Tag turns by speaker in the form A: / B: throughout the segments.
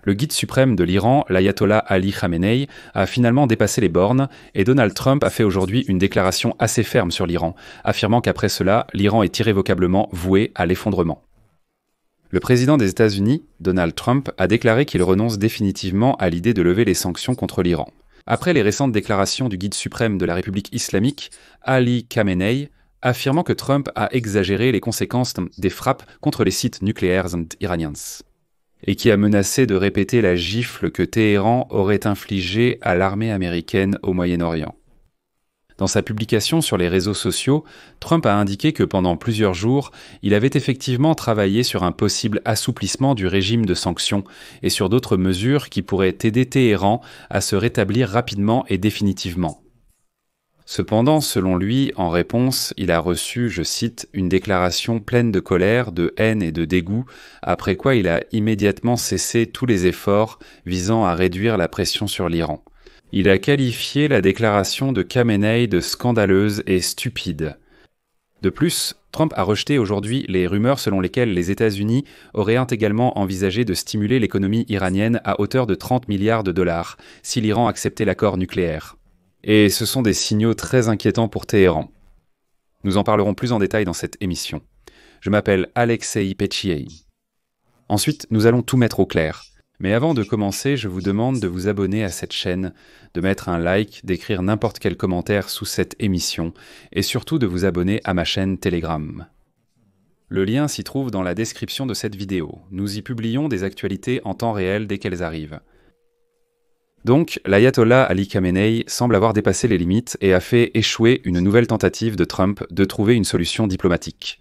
A: Le guide suprême de l'Iran, l'ayatollah Ali Khamenei, a finalement dépassé les bornes et Donald Trump a fait aujourd'hui une déclaration assez ferme sur l'Iran, affirmant qu'après cela, l'Iran est irrévocablement voué à l'effondrement. Le président des États-Unis, Donald Trump, a déclaré qu'il renonce définitivement à l'idée de lever les sanctions contre l'Iran. Après les récentes déclarations du guide suprême de la République islamique, Ali Khamenei, affirmant que Trump a exagéré les conséquences des frappes contre les sites nucléaires iraniens, et qui a menacé de répéter la gifle que Téhéran aurait infligée à l'armée américaine au Moyen-Orient. Dans sa publication sur les réseaux sociaux, Trump a indiqué que pendant plusieurs jours, il avait effectivement travaillé sur un possible assouplissement du régime de sanctions et sur d'autres mesures qui pourraient aider Téhéran à se rétablir rapidement et définitivement. Cependant, selon lui, en réponse, il a reçu, je cite, une déclaration pleine de colère, de haine et de dégoût, après quoi il a immédiatement cessé tous les efforts visant à réduire la pression sur l'Iran. Il a qualifié la déclaration de Khamenei de scandaleuse et stupide. De plus, Trump a rejeté aujourd'hui les rumeurs selon lesquelles les États-Unis auraient également envisagé de stimuler l'économie iranienne à hauteur de 30 milliards de dollars si l'Iran acceptait l'accord nucléaire. Et ce sont des signaux très inquiétants pour Téhéran. Nous en parlerons plus en détail dans cette émission. Je m'appelle Alexei Petchiei. Ensuite, nous allons tout mettre au clair. Mais avant de commencer, je vous demande de vous abonner à cette chaîne, de mettre un like, d'écrire n'importe quel commentaire sous cette émission, et surtout de vous abonner à ma chaîne Telegram. Le lien s'y trouve dans la description de cette vidéo. Nous y publions des actualités en temps réel dès qu'elles arrivent. Donc, l'ayatollah Ali Khamenei semble avoir dépassé les limites et a fait échouer une nouvelle tentative de Trump de trouver une solution diplomatique.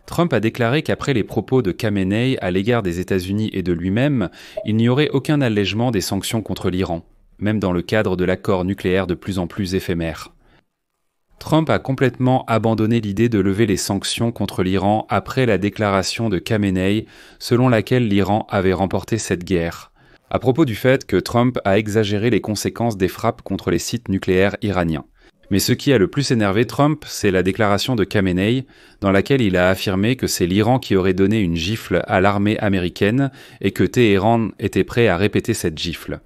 A: Trump a déclaré qu'après les propos de Khamenei à l'égard des États-Unis et de lui-même, il n'y aurait aucun allègement des sanctions contre l'Iran, même dans le cadre de l'accord nucléaire de plus en plus éphémère. Trump a complètement abandonné l'idée de lever les sanctions contre l'Iran après la déclaration de Khamenei selon laquelle l'Iran avait remporté cette guerre, à propos du fait que Trump a exagéré les conséquences des frappes contre les sites nucléaires iraniens. Mais ce qui a le plus énervé Trump, c'est la déclaration de Khamenei, dans laquelle il a affirmé que c'est l'Iran qui aurait donné une gifle à l'armée américaine et que Téhéran était prêt à répéter cette gifle.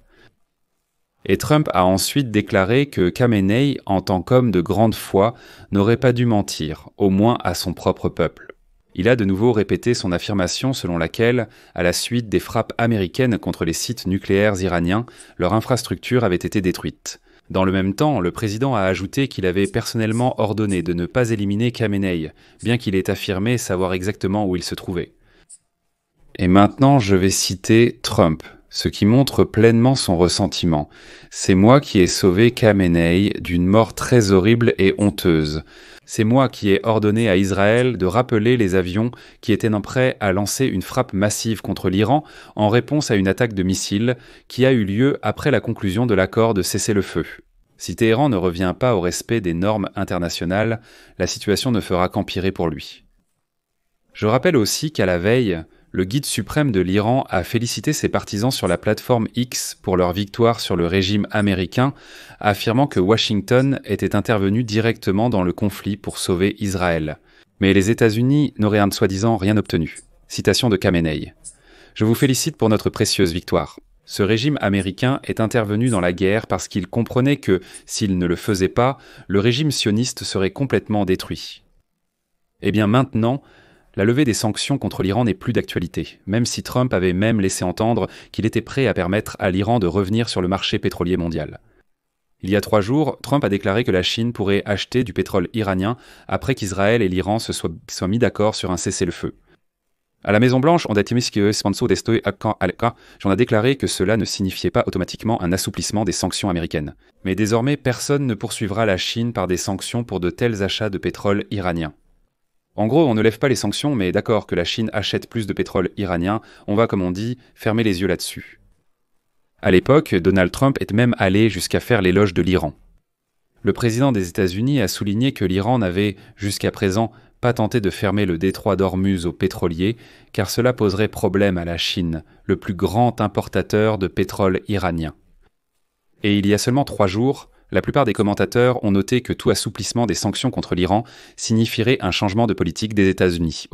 A: Et Trump a ensuite déclaré que Khamenei, en tant qu'homme de grande foi, n'aurait pas dû mentir, au moins à son propre peuple. Il a de nouveau répété son affirmation selon laquelle, à la suite des frappes américaines contre les sites nucléaires iraniens, leur infrastructure avait été détruite. Dans le même temps, le président a ajouté qu'il avait personnellement ordonné de ne pas éliminer Khamenei, bien qu'il ait affirmé savoir exactement où il se trouvait. Et maintenant, je vais citer Trump, ce qui montre pleinement son ressentiment. C'est moi qui ai sauvé Khamenei d'une mort très horrible et honteuse. C'est moi qui ai ordonné à Israël de rappeler les avions qui étaient prêts à lancer une frappe massive contre l'Iran en réponse à une attaque de missiles qui a eu lieu après la conclusion de l'accord de cessez-le-feu. Si Téhéran ne revient pas au respect des normes internationales, la situation ne fera qu'empirer pour lui. Je rappelle aussi qu'à la veille, le guide suprême de l'Iran a félicité ses partisans sur la plateforme X pour leur victoire sur le régime américain, affirmant que Washington était intervenu directement dans le conflit pour sauver Israël. Mais les États-Unis n'auraient soi-disant rien obtenu. Citation de Khamenei. Je vous félicite pour notre précieuse victoire. Ce régime américain est intervenu dans la guerre parce qu'il comprenait que, s'il ne le faisait pas, le régime sioniste serait complètement détruit. Eh bien maintenant, la levée des sanctions contre l'Iran n'est plus d'actualité, même si Trump avait même laissé entendre qu'il était prêt à permettre à l'Iran de revenir sur le marché pétrolier mondial. Il y a 3 jours, Trump a déclaré que la Chine pourrait acheter du pétrole iranien après qu'Israël et l'Iran se soient mis d'accord sur un cessez-le-feu. À la Maison-Blanche, on a déclaré que cela ne signifiait pas automatiquement un assouplissement des sanctions américaines. Mais désormais, personne ne poursuivra la Chine par des sanctions pour de tels achats de pétrole iranien. En gros, on ne lève pas les sanctions, mais d'accord que la Chine achète plus de pétrole iranien, on va, comme on dit, fermer les yeux là-dessus. À l'époque, Donald Trump est même allé jusqu'à faire l'éloge de l'Iran. Le président des États-Unis a souligné que l'Iran n'avait, jusqu'à présent, pas tenté de fermer le détroit d'Ormuz aux pétroliers, car cela poserait problème à la Chine, le plus grand importateur de pétrole iranien. Et il y a seulement 3 jours, La plupart des commentateurs ont noté que tout assouplissement des sanctions contre l'Iran signifierait un changement de politique des États-Unis,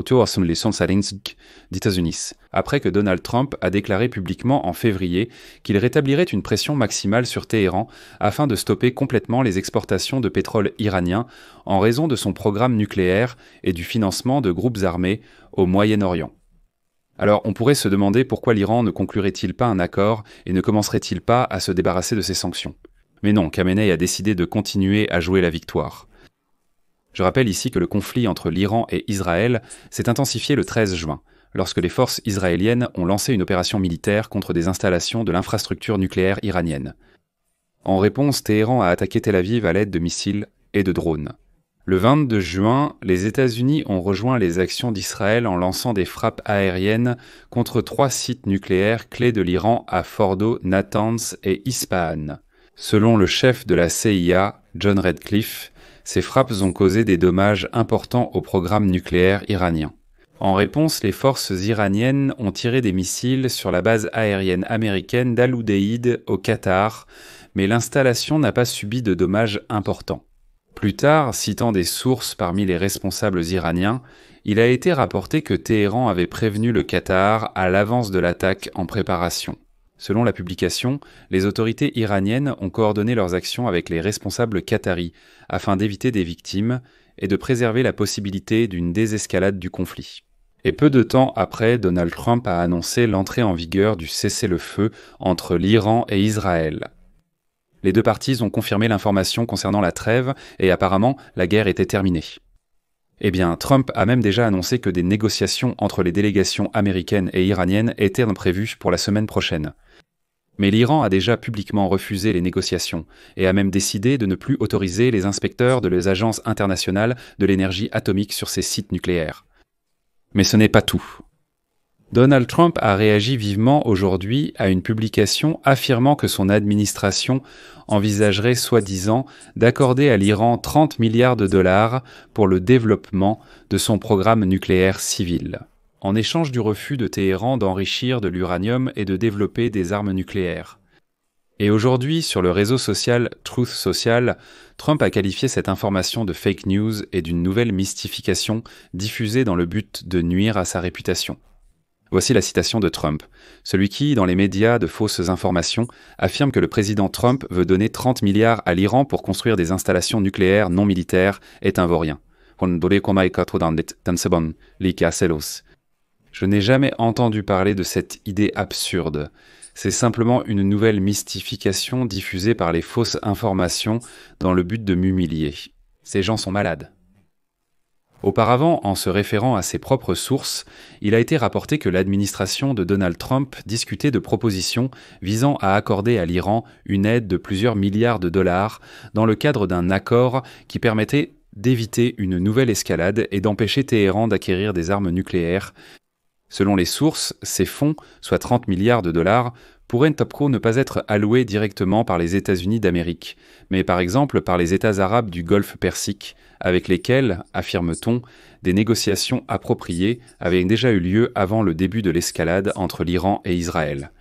A: après que Donald Trump a déclaré publiquement en février qu'il rétablirait une pression maximale sur Téhéran afin de stopper complètement les exportations de pétrole iranien en raison de son programme nucléaire et du financement de groupes armés au Moyen-Orient. Alors on pourrait se demander pourquoi l'Iran ne conclurait-il pas un accord et ne commencerait-il pas à se débarrasser de ses sanctions. Mais non, Khamenei a décidé de continuer à jouer la victoire. Je rappelle ici que le conflit entre l'Iran et Israël s'est intensifié le 13 juin, lorsque les forces israéliennes ont lancé une opération militaire contre des installations de l'infrastructure nucléaire iranienne. En réponse, Téhéran a attaqué Tel Aviv à l'aide de missiles et de drones. Le 22 juin, les États-Unis ont rejoint les actions d'Israël en lançant des frappes aériennes contre 3 sites nucléaires clés de l'Iran à Fordo, Natanz et Ispahan. Selon le chef de la CIA, John Redcliffe, ces frappes ont causé des dommages importants au programme nucléaire iranien. En réponse, les forces iraniennes ont tiré des missiles sur la base aérienne américaine d'Al-Udeid au Qatar, mais l'installation n'a pas subi de dommages importants. Plus tard, citant des sources parmi les responsables iraniens, il a été rapporté que Téhéran avait prévenu le Qatar à l'avance de l'attaque en préparation. Selon la publication, les autorités iraniennes ont coordonné leurs actions avec les responsables qataris afin d'éviter des victimes et de préserver la possibilité d'une désescalade du conflit. Et peu de temps après, Donald Trump a annoncé l'entrée en vigueur du cessez-le-feu entre l'Iran et Israël. Les deux parties ont confirmé l'information concernant la trêve et apparemment la guerre était terminée. Eh bien, Trump a même déjà annoncé que des négociations entre les délégations américaines et iraniennes étaient prévues pour la semaine prochaine. Mais l'Iran a déjà publiquement refusé les négociations et a même décidé de ne plus autoriser les inspecteurs de l'Agence internationale de l'énergie atomique sur ses sites nucléaires. Mais ce n'est pas tout. Donald Trump a réagi vivement aujourd'hui à une publication affirmant que son administration envisagerait soi-disant d'accorder à l'Iran 30 milliards de dollars pour le développement de son programme nucléaire civil, en échange du refus de Téhéran d'enrichir de l'uranium et de développer des armes nucléaires. Et aujourd'hui, sur le réseau social Truth Social, Trump a qualifié cette information de fake news et d'une nouvelle mystification diffusée dans le but de nuire à sa réputation. Voici la citation de Trump, celui qui, dans les médias de fausses informations, affirme que le président Trump veut donner 30 milliards à l'Iran pour construire des installations nucléaires non militaires est un vaurien. Je n'ai jamais entendu parler de cette idée absurde. C'est simplement une nouvelle mystification diffusée par les fausses informations dans le but de m'humilier. Ces gens sont malades. Auparavant, en se référant à ses propres sources, il a été rapporté que l'administration de Donald Trump discutait de propositions visant à accorder à l'Iran une aide de plusieurs milliards de dollars dans le cadre d'un accord qui permettait d'éviter une nouvelle escalade et d'empêcher Téhéran d'acquérir des armes nucléaires. Selon les sources, ces fonds, soit 30 milliards de dollars, pourraient ne pas être alloués directement par les États-Unis d'Amérique, mais par exemple par les États arabes du Golfe Persique, avec lesquels, affirme-t-on, des négociations appropriées avaient déjà eu lieu avant le début de l'escalade entre l'Iran et Israël.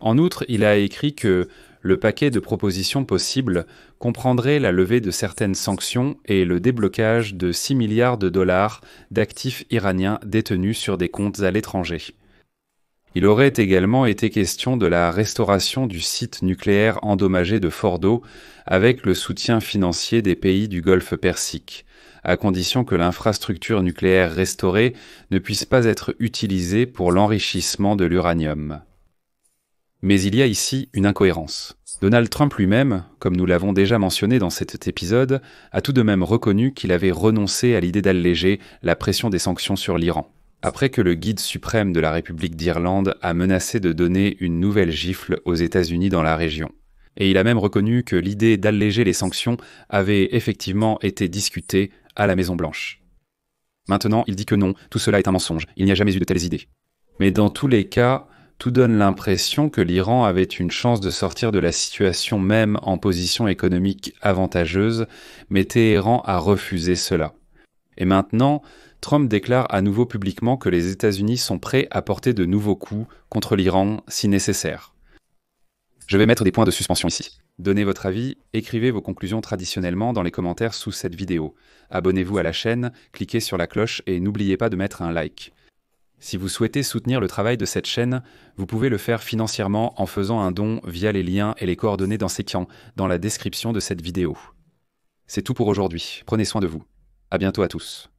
A: En outre, il a écrit que le paquet de propositions possibles comprendrait la levée de certaines sanctions et le déblocage de 6 milliards de dollars d'actifs iraniens détenus sur des comptes à l'étranger. Il aurait également été question de la restauration du site nucléaire endommagé de Fordo avec le soutien financier des pays du Golfe Persique, à condition que l'infrastructure nucléaire restaurée ne puisse pas être utilisée pour l'enrichissement de l'uranium. Mais il y a ici une incohérence. Donald Trump lui-même, comme nous l'avons déjà mentionné dans cet épisode, a tout de même reconnu qu'il avait renoncé à l'idée d'alléger la pression des sanctions sur l'Iran, après que le guide suprême de la République d'Irlande a menacé de donner une nouvelle gifle aux États-Unis dans la région. Et il a même reconnu que l'idée d'alléger les sanctions avait effectivement été discutée à la Maison-Blanche. Maintenant, il dit que non, tout cela est un mensonge, il n'y a jamais eu de telles idées. Mais dans tous les cas, tout donne l'impression que l'Iran avait une chance de sortir de la situation même en position économique avantageuse, mais Téhéran a refusé cela. Et maintenant, Trump déclare à nouveau publiquement que les États-Unis sont prêts à porter de nouveaux coups contre l'Iran si nécessaire. Je vais mettre des points de suspension ici. Donnez votre avis, écrivez vos conclusions traditionnellement dans les commentaires sous cette vidéo. Abonnez-vous à la chaîne, cliquez sur la cloche et n'oubliez pas de mettre un like. Si vous souhaitez soutenir le travail de cette chaîne, vous pouvez le faire financièrement en faisant un don via les liens et les coordonnées dans la description de cette vidéo. C'est tout pour aujourd'hui. Prenez soin de vous. À bientôt à tous.